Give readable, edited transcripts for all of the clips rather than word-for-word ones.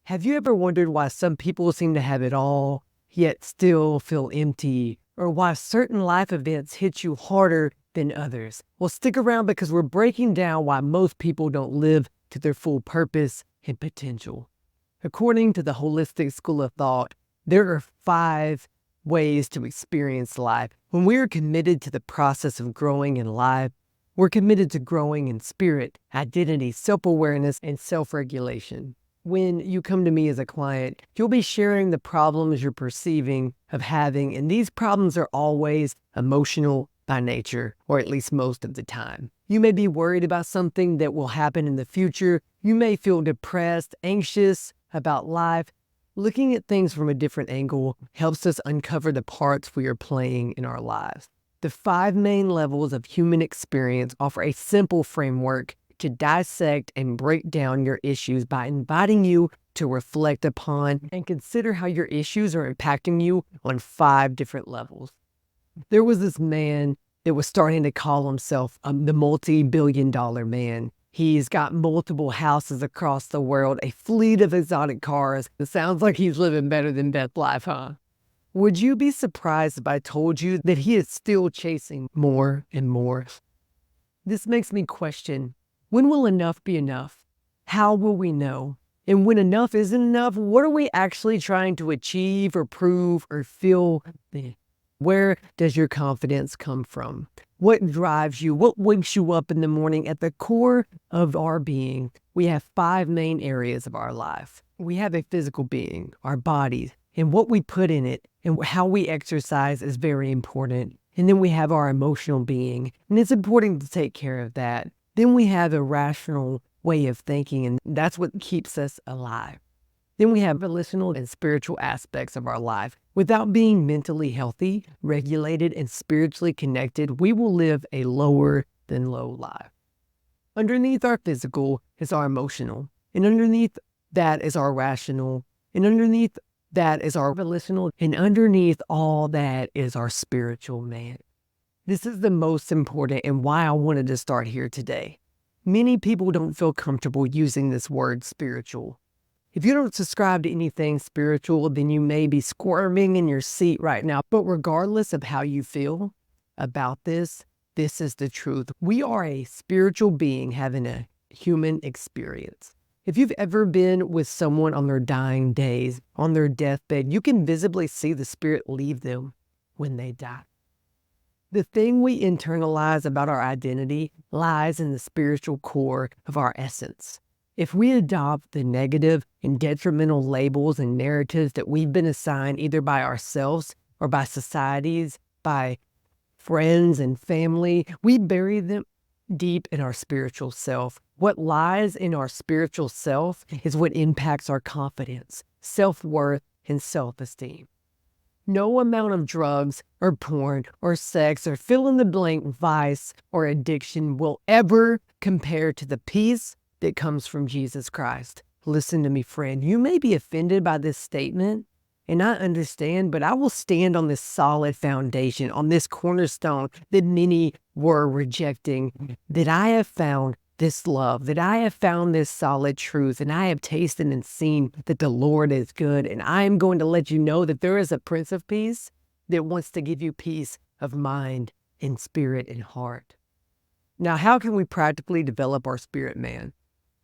Have you ever wondered why some people seem to have it all, yet still feel empty, or why certain life events hit you harder than others? Well, stick around because we're breaking down why most people don't live to their full purpose and potential. According to the holistic school of thought, there are 5 ways to experience life. When we are committed to the process of growing in life, we're committed to growing in spirit, identity, self-awareness, and self-regulation. When you come to me as a client, you'll be sharing the problems you're perceiving of having, and these problems are always emotional by nature, or at least most of the time. You may be worried about something that will happen in the future. You may feel depressed, anxious about life. Looking at things from a different angle helps us uncover the parts we are playing in our lives. The 5 main levels of human experience offer a simple framework to dissect and break down your issues by inviting you to reflect upon and consider how your issues are impacting you on 5 different levels. There was this man that was starting to call himself the multi-billion-dollar man. He's got multiple houses across the world, a fleet of exotic cars. It sounds like he's living better than Beth Life, huh? Would you be surprised if I told you that he is still chasing more and more? This makes me question, when will enough be enough? How will we know? And when enough isn't enough, what are we actually trying to achieve or prove or feel? Where does your confidence come from? What drives you? What wakes you up in the morning? At the core of our being, we have 5 main areas of our life. We have a physical being, our bodies, and what we put in it and how we exercise is very important. And then we have our emotional being, and it's important to take care of that. Then we have a rational way of thinking, and that's what keeps us alive. Then we have volitional and spiritual aspects of our life. Without being mentally healthy, regulated, and spiritually connected, we will live a lower than low life. Underneath our physical is our emotional, and underneath that is our rational, and underneath that is our volitional, and underneath all that is our spiritual man. This is the most important and why I wanted to start here today. Many people don't feel comfortable using this word spiritual. If you don't subscribe to anything spiritual, then you may be squirming in your seat right now. But regardless of how you feel about this is the truth. We are a spiritual being having a human experience. If you've ever been with someone on their dying days, on their deathbed, you can visibly see the spirit leave them when they die. The thing we internalize about our identity lies in the spiritual core of our essence. If we adopt the negative and detrimental labels and narratives that we've been assigned either by ourselves or by societies, by friends and family, we bury them deep in our spiritual self. What lies in our spiritual self is what impacts our confidence, self-worth, and self-esteem. No amount of drugs or porn or sex or fill-in-the-blank vice or addiction will ever compare to the peace that comes from Jesus Christ. Listen to me, friend. You may be offended by this statement, and I understand, but I will stand on this solid foundation, on this cornerstone that many were rejecting, that I have found this love, that I have found this solid truth, and I have tasted and seen that the Lord is good. And I am going to let you know that there is a Prince of Peace that wants to give you peace of mind and spirit and heart. Now, how can we practically develop our spirit man?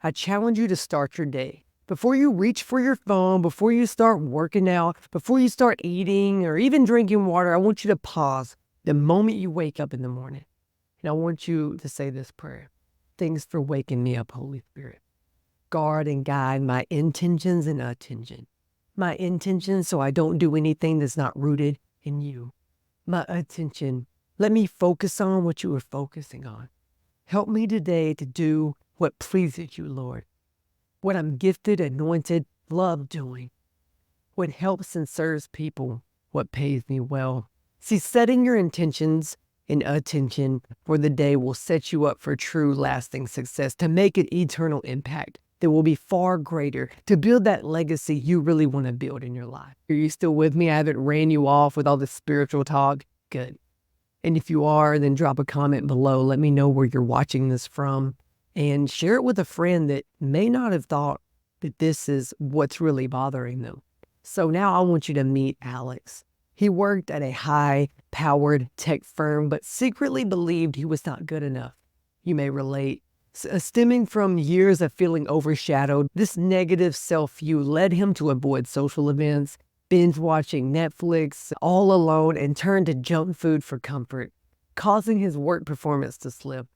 I challenge you to start your day. Before you reach for your phone, before you start working out, before you start eating or even drinking water, I want you to pause the moment you wake up in the morning. And I want you to say this prayer. Thanks for waking me up, Holy Spirit. Guard and guide my intentions and attention. My intentions so I don't do anything that's not rooted in you. My attention, let me focus on what you are focusing on. Help me today to do what pleases you, Lord. What I'm gifted, anointed, love doing. What helps and serves people, what pays me well. See, setting your intentions and attention for the day will set you up for true lasting success, to make an eternal impact that will be far greater, to build that legacy you really want to build in your life. Are you still with me? I haven't ran you off with all this spiritual talk. Good. And if you are, then drop a comment below. Let me know where you're watching this from and share it with a friend that may not have thought that this is what's really bothering them. So now I want you to meet Alex. He worked at a high-powered tech firm, but secretly believed he was not good enough. You may relate. Stemming from years of feeling overshadowed, this negative self-view led him to avoid social events, binge watching Netflix all alone, and turn to junk food for comfort, causing his work performance to slip.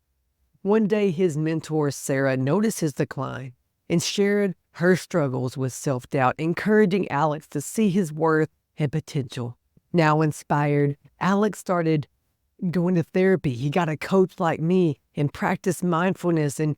One day, his mentor, Sarah, noticed his decline and shared her struggles with self-doubt, encouraging Alex to see his worth and potential. Now inspired, Alex started going to therapy. He got a coach like me and practiced mindfulness and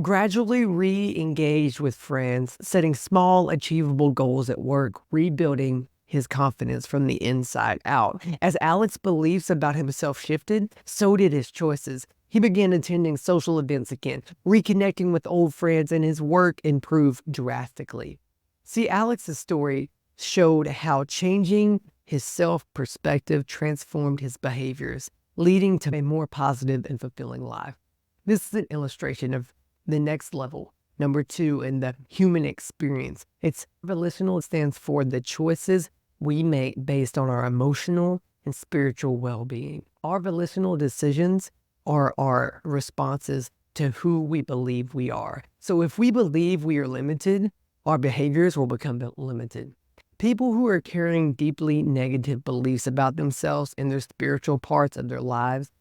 gradually re-engaged with friends, setting small, achievable goals at work, rebuilding his confidence from the inside out. As Alex's beliefs about himself shifted, so did his choices. He began attending social events again, reconnecting with old friends, and his work improved drastically. See, Alex's story showed how changing his self-perspective transformed his behaviors, leading to a more positive and fulfilling life. This is an illustration of the next level, number 2, in the human experience. It's volitional. It stands for the choices we make based on our emotional and spiritual well-being. Our volitional decisions are our responses to who we believe we are. So if we believe we are limited, our behaviors will become limited. People who are carrying deeply negative beliefs about themselves and their spiritual parts of their lives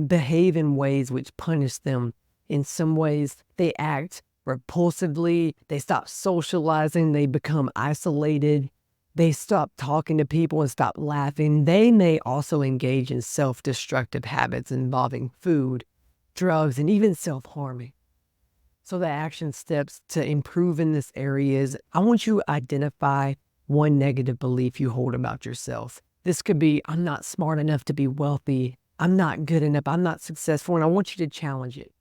behave in ways which punish them. In some ways, they act repulsively, they stop socializing, they become isolated, they stop talking to people and stop laughing. They may also engage in self-destructive habits involving food, drugs, and even self-harming. So the action steps to improve in this area is, I want you to identify one negative belief you hold about yourself. This could be, I'm not smart enough to be wealthy, I'm not good enough, I'm not successful, and I want you to challenge it.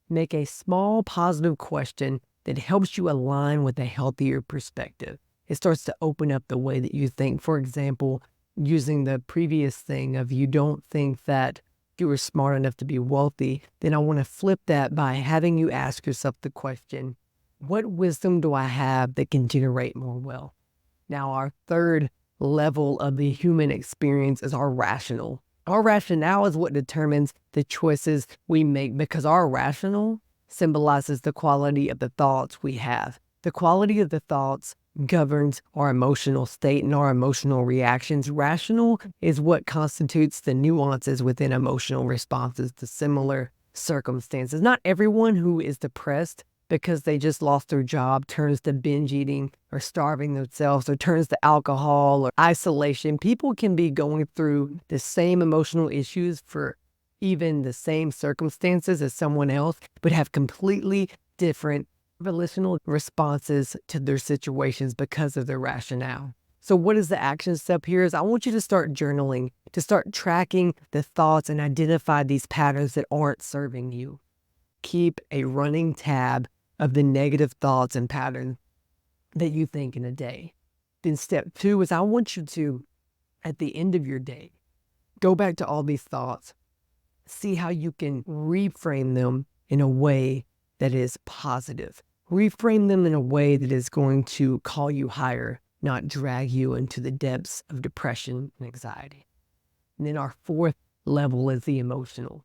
Make a small positive question that helps you align with a healthier perspective. It starts to open up the way that you think. For example, using the previous thing of you don't think that you are smart enough to be wealthy, then I want to flip that by having you ask yourself the question, what wisdom do I have that can generate more wealth? Now, our third level of the human experience is our rational. Our rationale is what determines the choices we make, because our rational symbolizes the quality of the thoughts we have. The quality of the thoughts governs our emotional state and our emotional reactions. Rational is what constitutes the nuances within emotional responses to similar circumstances. Not everyone who is depressed because they just lost their job turns to binge eating or starving themselves or turns to alcohol or isolation. People can be going through the same emotional issues for even the same circumstances as someone else, but have completely different volitional responses to their situations because of their rationale. So what is the action step here is I want you to start journaling, to start tracking the thoughts and identify these patterns that aren't serving you. Keep a running tab of the negative thoughts and patterns that you think in a day. Then step 2 is I want you to, at the end of your day, go back to all these thoughts, see how you can reframe them in a way that is positive. Reframe them in a way that is going to call you higher, not drag you into the depths of depression and anxiety. And then our fourth level is the emotional.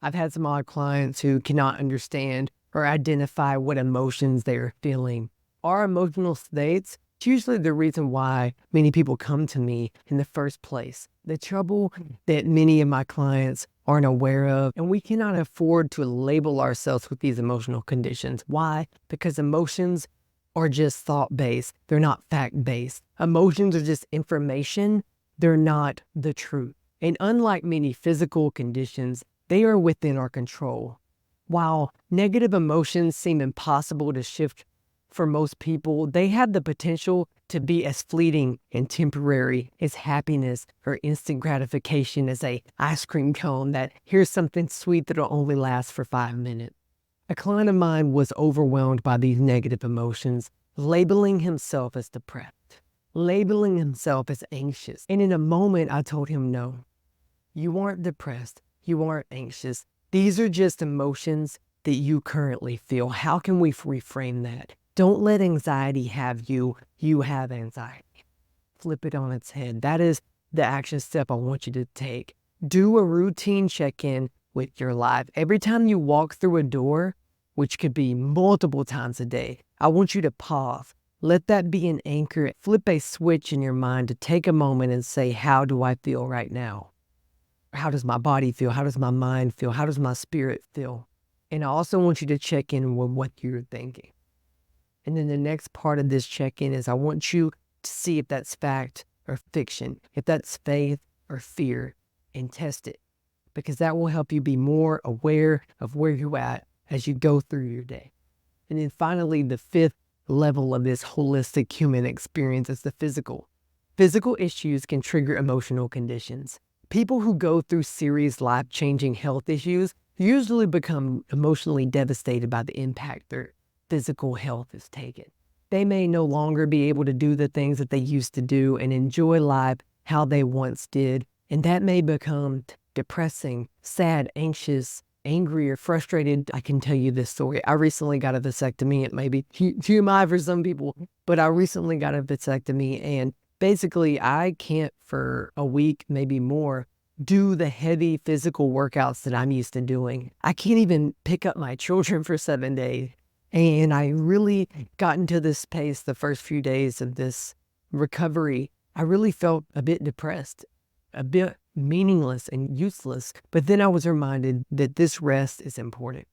I've had some odd clients who cannot understand or identify what emotions they are feeling. Our emotional states, it's usually the reason why many people come to me in the first place. The trouble that many of my clients aren't aware of, and we cannot afford to label ourselves with these emotional conditions. Why? Because emotions are just thought-based. They're not fact-based. Emotions are just information. They're not the truth. And unlike many physical conditions, they are within our control. While negative emotions seem impossible to shift for most people, they have the potential to be as fleeting and temporary as happiness or instant gratification as a ice cream cone that here's something sweet that'll only last for 5 minutes. A client of mine was overwhelmed by these negative emotions, labeling himself as depressed, labeling himself as anxious. And in a moment, I told him, no, you aren't depressed. You aren't anxious. These are just emotions that you currently feel. How can we reframe that Don't let anxiety have you. You have anxiety. Flip it on its head. That is the action step I want you to take. Do a routine check-in with your life. Every time you walk through a door, which could be multiple times a day, I want you to pause. Let that be an anchor. Flip a switch in your mind to take a moment and say, how do I feel right now? How does my body feel? How does my mind feel? How does my spirit feel? And I also want you to check in with what you're thinking. And then the next part of this check-in is I want you to see if that's fact or fiction, if that's faith or fear, and test it, because that will help you be more aware of where you're at as you go through your day. And then finally, the fifth level of this holistic human experience is the physical. Physical issues can trigger emotional conditions. People who go through serious life-changing health issues usually become emotionally devastated by the impact their physical health is taken. They may no longer be able to do the things that they used to do and enjoy life how they once did, and that may become depressing, sad, anxious, angry, or frustrated. I can tell you this story. I recently got a vasectomy. It may be TMI for some people, but I recently got a vasectomy, and basically I can't for a week, maybe more, do the heavy physical workouts that I'm used to doing. I can't even pick up my children for 7 days. And I really got into this space the first few days of this recovery. I really felt a bit depressed, a bit meaningless and useless. But then I was reminded that this rest is important.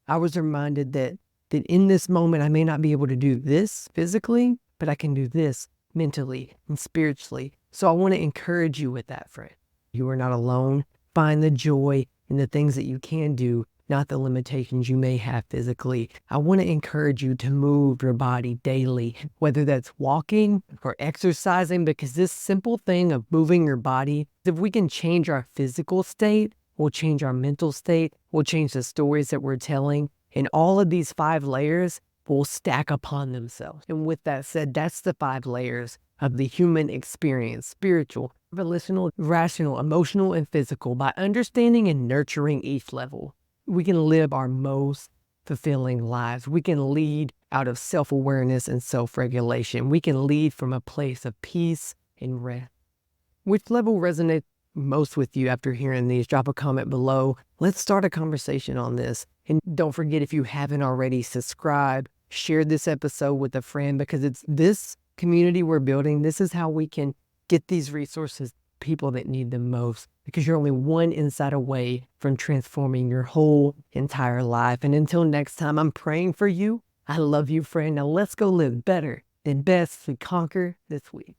I was reminded that in this moment, I may not be able to do this physically, but I can do this mentally and spiritually. So I want to encourage you with that, friend. You are not alone. Find the joy in the things that you can do, not the limitations you may have physically. I want to encourage you to move your body daily, whether that's walking or exercising, because this simple thing of moving your body, if we can change our physical state, we'll change our mental state, we'll change the stories that we're telling, and all of these 5 layers will stack upon themselves. And with that said, that's the 5 layers of the human experience: spiritual, volitional, rational, emotional, and physical. By understanding and nurturing each level, we can live our most fulfilling lives. We can lead out of self-awareness and self-regulation. We can lead from a place of peace and rest. Which level resonates most with you after hearing these? Drop a comment below. Let's start a conversation on this. And don't forget, if you haven't already, subscribe, share this episode with a friend, because it's this community we're building. This is how we can get these resources to people that need them most, because you're only one insight away from transforming your whole entire life. And until next time, I'm praying for you. I love you, friend. Now let's go live better than best to conquer this week.